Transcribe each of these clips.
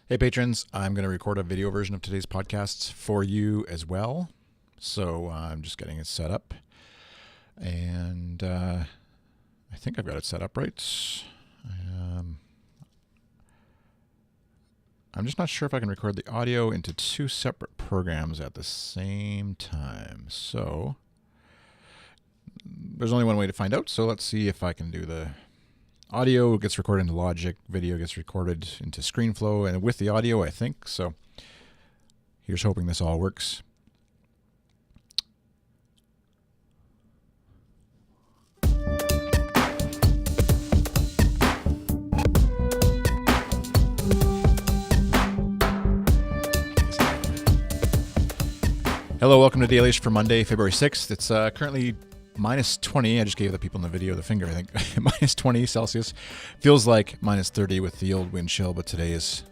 Hey patrons, I'm going to record a video version of today's podcast for you as well. So I'm just getting it set up. And I think I've got it set up right. I'm just not sure if I can record the audio into two separate programs at the same time. So there's only one way to find out. So let's see if I can do the audio gets recorded into Logic, video gets recorded into ScreenFlow, and with the audio, I think. So here's hoping this all works. Hello, welcome to Dailyish for Monday, February 6th. It's currently minus 20. I just gave the people in the video the finger, I think. Minus 20 Celsius. Feels like minus 30 with the old wind chill, but today's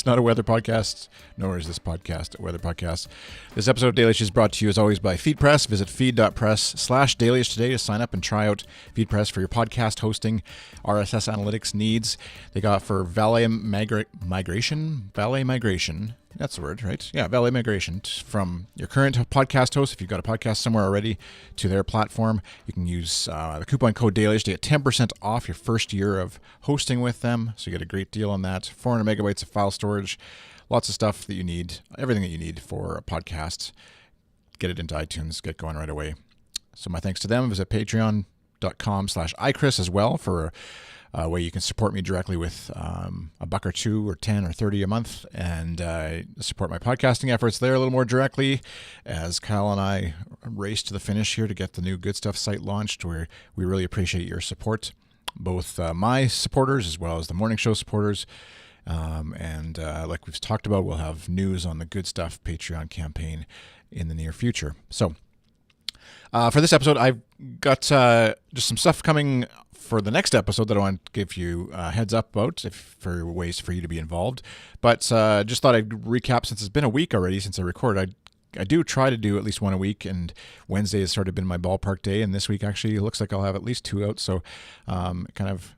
not a weather podcast, nor is this podcast a weather podcast. This episode of Dailyish is brought to you as always by FeedPress. Visit feed.press/Dailyish today to sign up and try out FeedPress for your podcast hosting, RSS analytics needs. They got for valet migration. That's the word, right? Yeah, valet migration from your current podcast host, if you've got a podcast somewhere already, to their platform. You can use the coupon code Dailyish to get 10% off your first year of hosting with them. So you get a great deal on that. 400 megabytes of file storage, lots of stuff that you need, everything that you need for a podcast. Get it into iTunes, get going right away. So my thanks to them. Visit patreon.com/iChris as well for a way you can support me directly with $1 or $2 or $10 or $30 a month and support my podcasting efforts there a little more directly as Kyle and I race to the finish here to get the new Good Stuff site launched, where we really appreciate your support, both my supporters as well as the morning show supporters. And like we've talked about, we'll have news on the Good Stuff Patreon campaign in the near future. So for this episode, I've got just some stuff coming for the next episode that I want to give you a heads up about for ways for you to be involved. But just thought I'd recap, since it's been a week already since I recorded. I do try to do at least one a week, and Wednesday has sort of been my ballpark day, and this week actually it looks like I'll have at least two out. So it kind of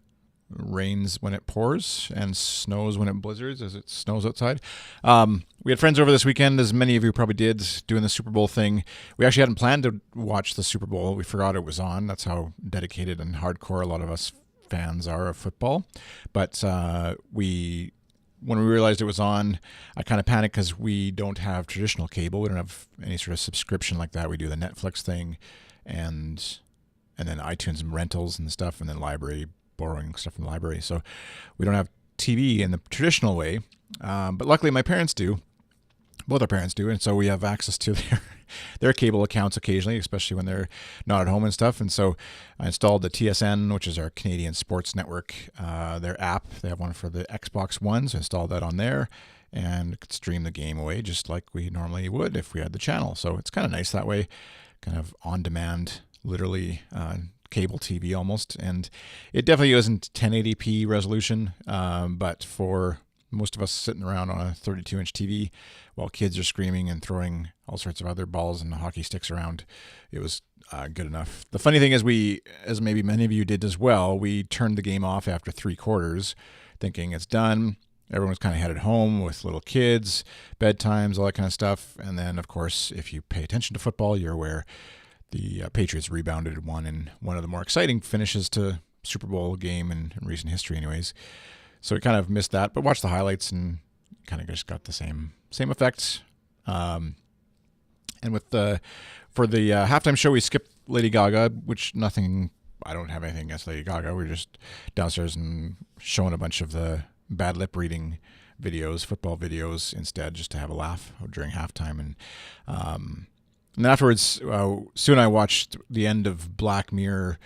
rains when it pours and snows when it blizzards as it snows outside. We had friends over this weekend, as many of you probably did, doing the Super Bowl thing. We actually hadn't planned to watch the Super Bowl. We forgot it was on. That's how dedicated and hardcore a lot of us fans are of football. But when we realized it was on, I kind of panicked because we don't have traditional cable. We don't have any sort of subscription like that. We do the Netflix thing and then iTunes and rentals and stuff, and then borrowing stuff from the library. So we don't have TV in the traditional way. But luckily my parents do. Both our parents do. And so we have access to their cable accounts occasionally, especially when they're not at home and stuff. And so I installed the TSN, which is our Canadian Sports Network, their app. They have one for the Xbox One, so I installed that on there and could stream the game away just like we normally would if we had the channel. So it's kind of nice that way, kind of on demand, literally cable TV almost. And it definitely isn't 1080p resolution, but for most of us sitting around on a 32-inch TV while kids are screaming and throwing all sorts of other balls and hockey sticks around, it was good enough. The funny thing is, as maybe many of you did as well, we turned the game off after 3 quarters thinking it's done. Everyone was kind of headed home with little kids, bedtimes, all that kind of stuff. And then, of course, if you pay attention to football, you're aware the Patriots rebounded and won in one of the more exciting finishes to Super Bowl game in recent history anyways. So we kind of missed that, but watched the highlights and kind of just got the same effects. And for the halftime show, we skipped Lady Gaga, which I don't have anything against Lady Gaga. We were just downstairs and showing a bunch of the bad lip reading videos, football videos instead, just to have a laugh during halftime. And then afterwards, soon I watched the end of Black Mirror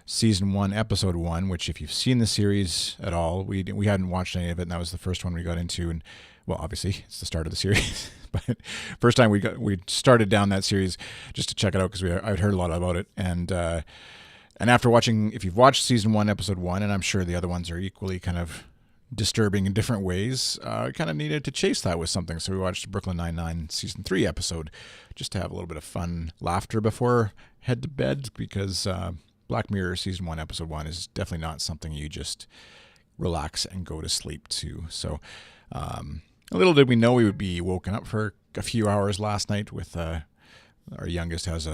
Season 1, Episode 1, which if you've seen the series at all, we hadn't watched any of it, and that was the first one we got into. And, well, obviously, it's the start of the series. But first time we started down that series just to check it out because I'd heard a lot about it. And after watching, if you've watched Season 1, Episode 1, and I'm sure the other ones are equally kind of disturbing in different ways, kind of needed to chase that with something. So we watched Brooklyn Nine-Nine Season 3 episode just to have a little bit of fun laughter before head to bed, because Black Mirror Season 1, Episode 1 is definitely not something you just relax and go to sleep to. So Little did we know we would be woken up for a few hours last night with our youngest has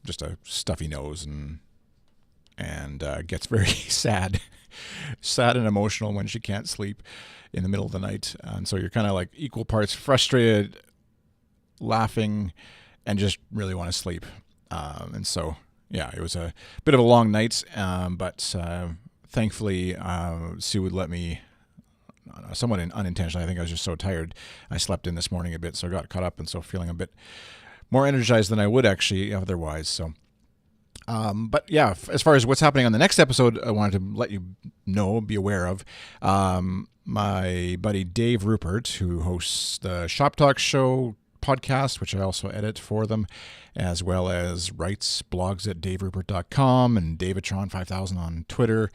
just a stuffy nose and gets very sad and emotional when she can't sleep in the middle of the night. And so you're kind of like equal parts frustrated, laughing, and just really want to sleep. And so, yeah, it was a bit of a long night, but thankfully Sue would let me, somewhat unintentionally, I think I was just so tired. I slept in this morning a bit, so I got caught up, and so feeling a bit more energized than I would actually otherwise. So, but yeah, as far as what's happening on the next episode, I wanted to let you know, be aware of. My buddy Dave Rupert, who hosts the Shop Talk Show podcast, which I also edit for them, as well as writes blogs at daverupert.com and Davidtron5000 on Twitter,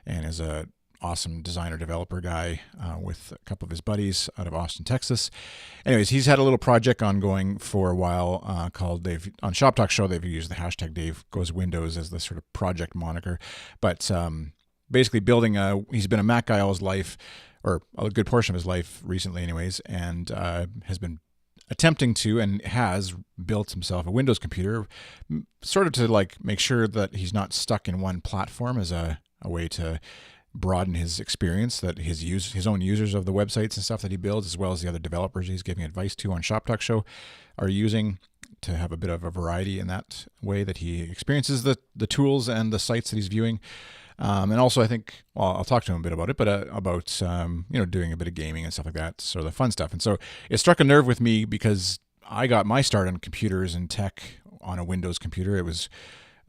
and is a awesome designer developer guy with a couple of his buddies out of Austin, Texas. Anyways, he's had a little project ongoing for a while called on Shop Talk Show. They've used the hashtag Dave Goes Windows as the sort of project moniker, but basically he's been a Mac guy all his life, or a good portion of his life recently anyways, and has been attempting to and has built himself a Windows computer, sort of to like make sure that he's not stuck in one platform as a way to broaden his experience, that his own users of the websites and stuff that he builds, as well as the other developers he's giving advice to on Shop Talk Show, are using, to have a bit of a variety in that way that he experiences the tools and the sites that he's viewing. And also, I think, well, I'll talk to him a bit about it, but about doing a bit of gaming and stuff like that, so the fun stuff. And so it struck a nerve with me because I got my start on computers and tech on a Windows computer. It was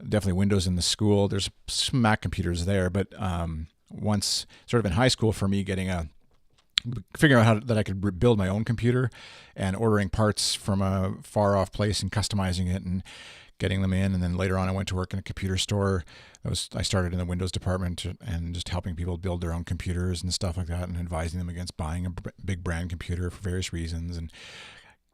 definitely Windows in the school. There's some Mac computers there, but once sort of in high school for me, figuring out that I could build my own computer and ordering parts from a far off place and customizing it and getting them in. And then later on, I went to work in a computer store. I started in the Windows department and just helping people build their own computers and stuff like that, and advising them against buying a big brand computer for various reasons, and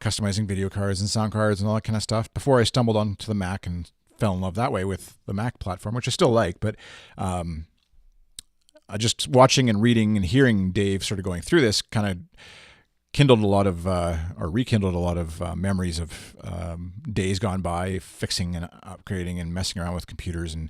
customizing video cards and sound cards and all that kind of stuff before I stumbled onto the Mac and fell in love that way with the Mac platform, which I still like. But just watching and reading and hearing Dave sort of going through this kind of rekindled a lot of memories of days gone by fixing and upgrading and messing around with computers, and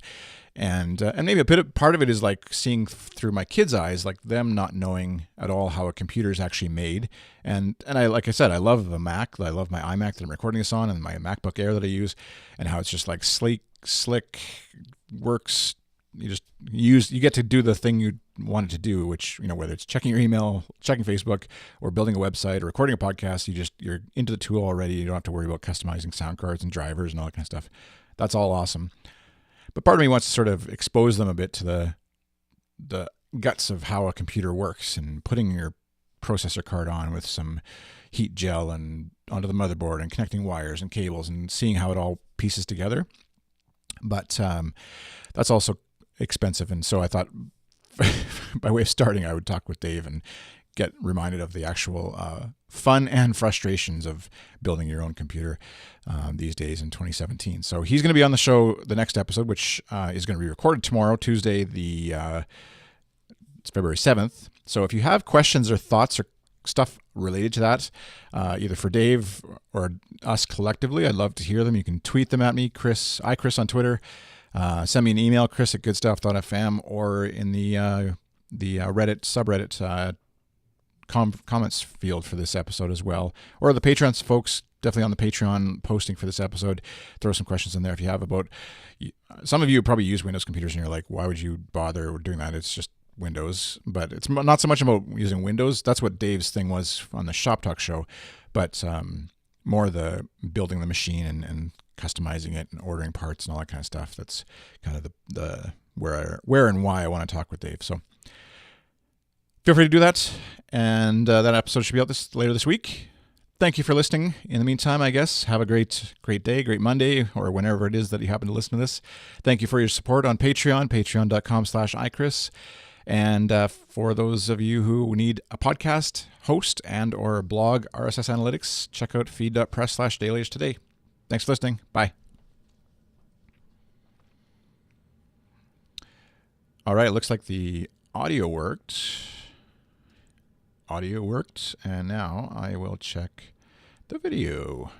maybe part of it is like seeing through my kids' eyes, like them not knowing at all how a computer is actually made. And I, like I said, I love the Mac. I love my iMac that I'm recording this on, and my MacBook Air that I use, and how it's just like sleek, slick, works. You get to do the thing you wanted to do, which, whether it's checking your email, checking Facebook, or building a website or recording a podcast, you're into the tool already. You don't have to worry about customizing sound cards and drivers and all that kind of stuff. That's all awesome. But part of me wants to sort of expose them a bit to the guts of how a computer works, and putting your processor card on with some heat gel and onto the motherboard and connecting wires and cables and seeing how it all pieces together. But that's also expensive, and so I thought by way of starting, I would talk with Dave and get reminded of the actual fun and frustrations of building your own computer these days in 2017. So he's going to be on the show the next episode, which is going to be recorded tomorrow, Tuesday, it's February 7th. So if you have questions or thoughts or stuff related to that, either for Dave or us collectively, I'd love to hear them. You can tweet them at me, Chris on Twitter. Send me an email, chris@goodstuff.fm, or in the Reddit subreddit comments field for this episode as well. Or the Patreon folks, definitely on the Patreon posting for this episode, throw some questions in there if you have about... Some of you probably use Windows computers and you're like, why would you bother doing that? It's just Windows. But it's not so much about using Windows. That's what Dave's thing was on the Shop Talk show. But more the building the machine and customizing it and ordering parts and all that kind of stuff. That's kind of the where and why I want to talk with Dave. So feel free to do that. And that episode should be out later this week. Thank you for listening. In the meantime, I guess, have a great day, great Monday, or whenever it is that you happen to listen to this. Thank you for your support on Patreon, patreon.com/iChris. And for those of you who need a podcast host and or blog RSS analytics, check out feed.press/dailies today. Thanks for listening. Bye. All right, it looks like the audio worked. audio worked, and now I will check the video.